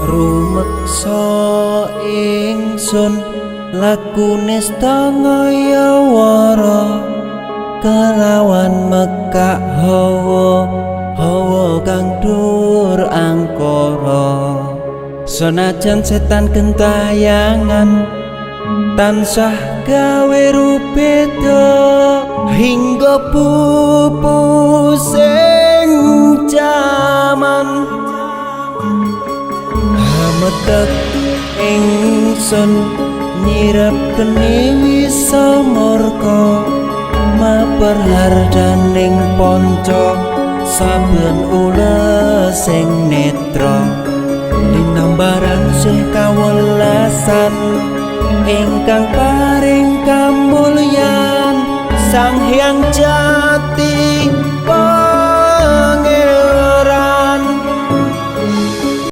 rumeksa ingsun lakune stangaya wara kelawan mekak hawa kang dur angkara senajan setan gentayangan tansah gawe rupeda hingga pupusing jaman hametek ingsun nyirep kene wisa murka maperhardaning panca saben ules sing netra linambaran sih kawelasan ingkang paring kamulyan Sang Hyang Jati